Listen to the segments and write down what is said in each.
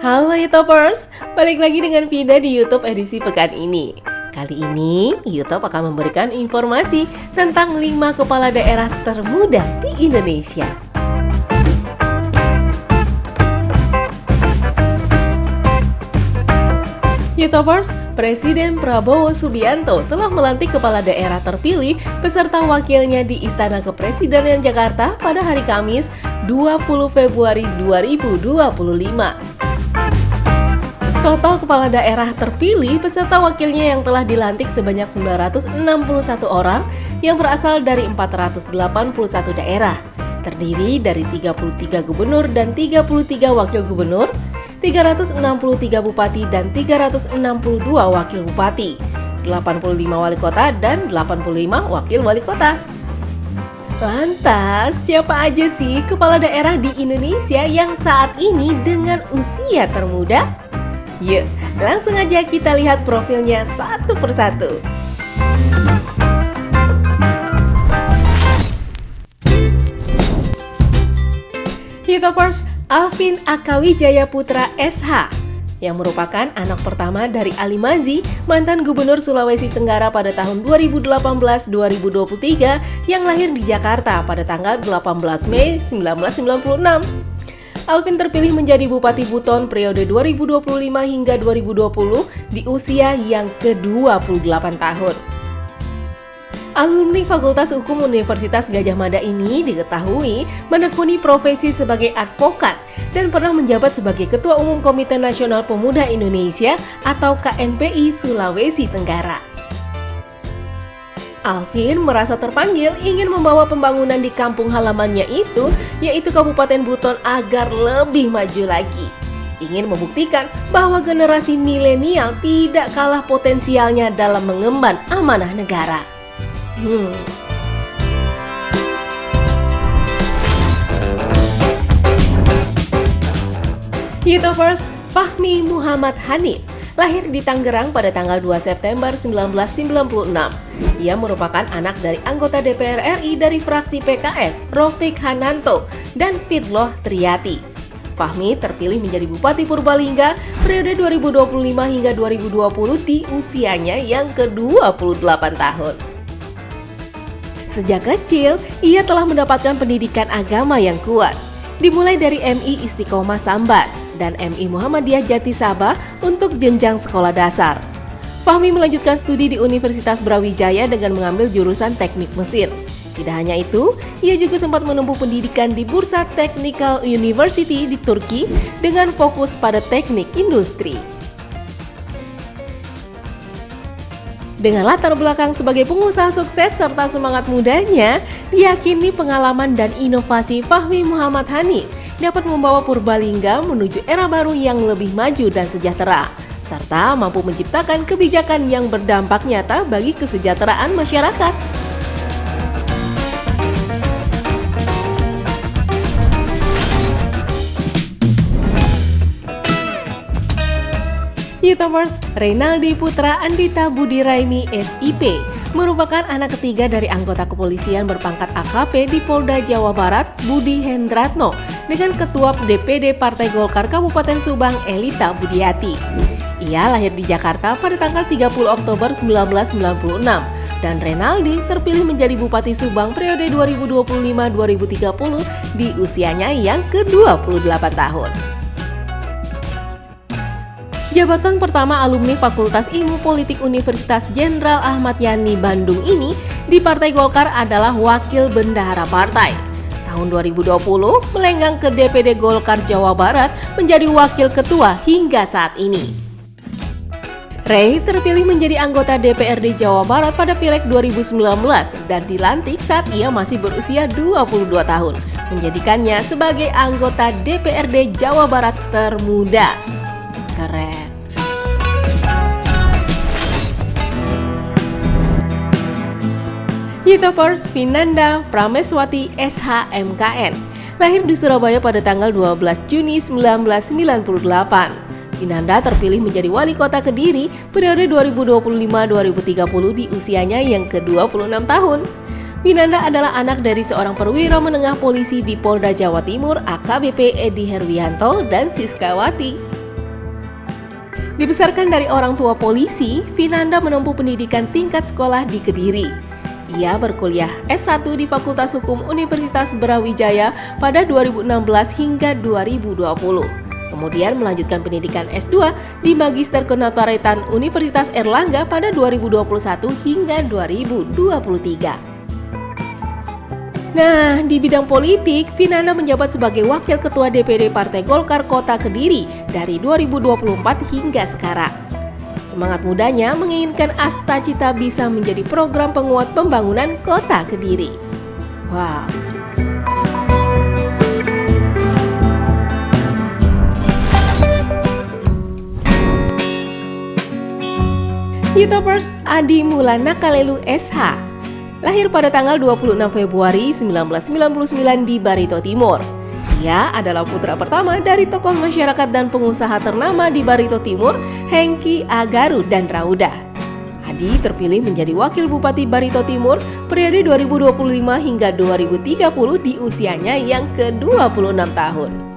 Halo YouTubers, balik lagi dengan Vida di YouTube edisi pekan ini. Kali ini YouTube akan memberikan informasi tentang 5 kepala daerah termuda di Indonesia. YouTubers, Presiden Prabowo Subianto telah melantik kepala daerah terpilih beserta wakilnya di Istana Kepresidenan Jakarta pada hari Kamis 20 Februari 2025. Total kepala daerah terpilih beserta wakilnya yang telah dilantik sebanyak 961 orang yang berasal dari 481 daerah, terdiri dari 33 gubernur dan 33 wakil gubernur, 363 bupati dan 362 wakil bupati, 85 wali kota dan 85 wakil wali kota. Lantas, siapa aja sih kepala daerah di Indonesia yang saat ini dengan usia termuda? Yuk, langsung aja kita lihat profilnya satu persatu. YouTubers, Alvin Akawijaya Putra SH yang merupakan anak pertama dari Ali Mazi, mantan Gubernur Sulawesi Tenggara pada tahun 2018-2023 yang lahir di Jakarta pada tanggal 18 Mei 1996. Alvin terpilih menjadi Bupati Buton periode 2025 hingga 2020 di usia yang ke-28 tahun. Alumni Fakultas Hukum Universitas Gadjah Mada ini diketahui menekuni profesi sebagai advokat dan pernah menjabat sebagai Ketua Umum Komite Nasional Pemuda Indonesia atau KNPI Sulawesi Tenggara. Alvin merasa terpanggil ingin membawa pembangunan di kampung halamannya itu, yaitu Kabupaten Buton agar lebih maju lagi. Ingin membuktikan bahwa generasi milenial tidak kalah potensialnya dalam mengemban amanah negara. YouTubers, Fahmi Muhammad Hanif lahir di Tangerang pada tanggal 2 September 1996. Ia merupakan anak dari anggota DPR RI dari fraksi PKS, Rofik Hananto dan Fidloh Triyati. Fahmi terpilih menjadi Bupati Purbalingga periode 2025 hingga 2020 di usianya yang ke-28 tahun. Sejak kecil, ia telah mendapatkan pendidikan agama yang kuat, dimulai dari MI Istiqomah Sambas dan MI Muhammadiyah Jati Sabah untuk jenjang sekolah dasar. Fahmi melanjutkan studi di Universitas Brawijaya dengan mengambil jurusan teknik mesin. Tidak hanya itu, ia juga sempat menempuh pendidikan di Bursa Technical University di Turki dengan fokus pada teknik industri. Dengan latar belakang sebagai pengusaha sukses serta semangat mudanya, diyakini pengalaman dan inovasi Fahmi Muhammad Hanif dapat membawa Purbalingga menuju era baru yang lebih maju dan sejahtera, serta mampu menciptakan kebijakan yang berdampak nyata bagi kesejahteraan masyarakat. YouTubers, Reynaldi Putra Andita Budi Raimi SIP merupakan anak ketiga dari anggota kepolisian berpangkat AKP di Polda Jawa Barat, Budi Hendratno, dengan Ketua DPD Partai Golkar Kabupaten Subang, Elita Budiati. Ia lahir di Jakarta pada tanggal 30 Oktober 1996 dan Reynaldi terpilih menjadi Bupati Subang periode 2025-2030 di usianya yang ke-28 tahun. Jabatan pertama alumni Fakultas Ilmu Politik Universitas Jenderal Ahmad Yani Bandung ini di Partai Golkar adalah Wakil Bendahara Partai. Tahun 2020 melenggang ke DPD Golkar Jawa Barat menjadi Wakil Ketua hingga saat ini. Rey terpilih menjadi anggota DPRD Jawa Barat pada Pileg 2019 dan dilantik saat ia masih berusia 22 tahun, menjadikannya sebagai anggota DPRD Jawa Barat termuda. Keren. YouTubers, Vinanda Prameswati SH MKN lahir di Surabaya pada tanggal 12 Juni 1998. Vinanda terpilih menjadi wali kota Kediri periode 2025-2030 di usianya yang ke-26 tahun. Vinanda adalah anak dari seorang perwira menengah polisi di Polda Jawa Timur AKBP Edi Herwianto dan Siskawati. Dibesarkan dari orang tua polisi, Vinanda menempuh pendidikan tingkat sekolah di Kediri. Ia berkuliah S1 di Fakultas Hukum Universitas Brawijaya pada 2016 hingga 2020. Kemudian melanjutkan pendidikan S2 di Magister Kenotariatan Universitas Erlangga pada 2021 hingga 2023. Nah, di bidang politik, Vinanda menjabat sebagai Wakil Ketua DPD Partai Golkar Kota Kediri dari 2024 hingga sekarang. Semangat mudanya menginginkan Asta Cita bisa menjadi program penguat pembangunan Kota Kediri. Wow. YouTubers Adi Mulana Kalelu SH lahir pada tanggal 26 Februari 1999 di Barito Timur. Ia adalah putra pertama dari tokoh masyarakat dan pengusaha ternama di Barito Timur, Hengki Agaru dan Rauda. Adi terpilih menjadi Wakil Bupati Barito Timur periode 2025 hingga 2030 di usianya yang ke-26 tahun.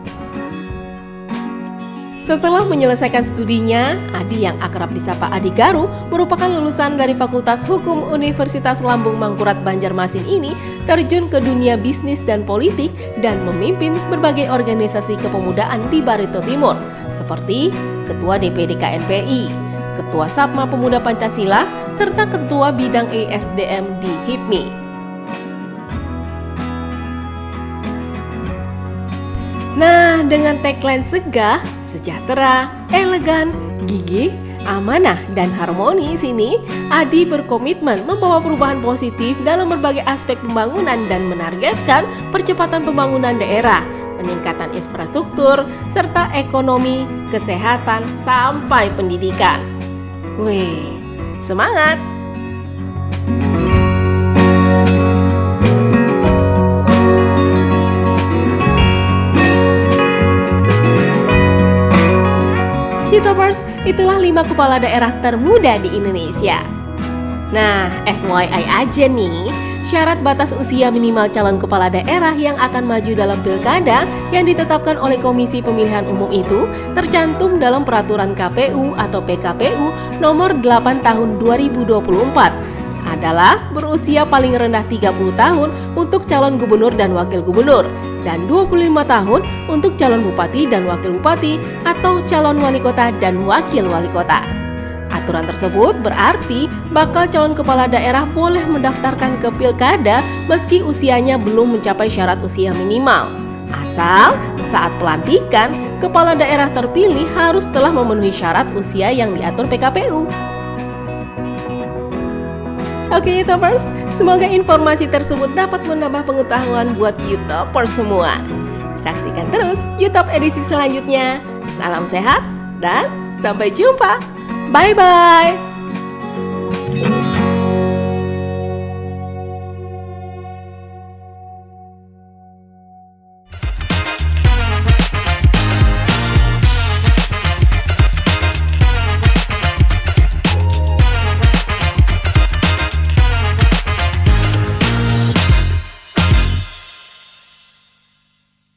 Setelah menyelesaikan studinya, Adi yang akrab disapa Adi Garu merupakan lulusan dari Fakultas Hukum Universitas Lambung Mangkurat Banjarmasin ini terjun ke dunia bisnis dan politik dan memimpin berbagai organisasi kepemudaan di Barito Timur seperti Ketua DPD KNPI, Ketua Sapma Pemuda Pancasila, serta Ketua Bidang ESDM di HIPMI. Nah, dengan tagline segah, sejahtera, elegan, gigih, amanah, dan harmonis ini, Adi berkomitmen membawa perubahan positif dalam berbagai aspek pembangunan dan menargetkan percepatan pembangunan daerah, peningkatan infrastruktur, serta ekonomi, kesehatan, sampai pendidikan. Wih, semangat! YouTubers, itulah 5 kepala daerah termuda di Indonesia. Nah, FYI aja nih, syarat batas usia minimal calon kepala daerah yang akan maju dalam pilkada yang ditetapkan oleh Komisi Pemilihan Umum itu tercantum dalam Peraturan KPU atau PKPU nomor 8 tahun 2024 adalah berusia paling rendah 30 tahun untuk calon gubernur dan wakil gubernur dan 25 tahun untuk calon bupati dan wakil bupati atau calon wali kota dan wakil wali kota. Aturan tersebut berarti bakal calon kepala daerah boleh mendaftarkan ke pilkada meski usianya belum mencapai syarat usia minimal. Asal saat pelantikan, kepala daerah terpilih harus telah memenuhi syarat usia yang diatur PKPU. Oke YouTubers, semoga informasi tersebut dapat menambah pengetahuan buat YouTubers semua. Saksikan terus YouTube edisi selanjutnya. Salam sehat dan sampai jumpa. Bye-bye.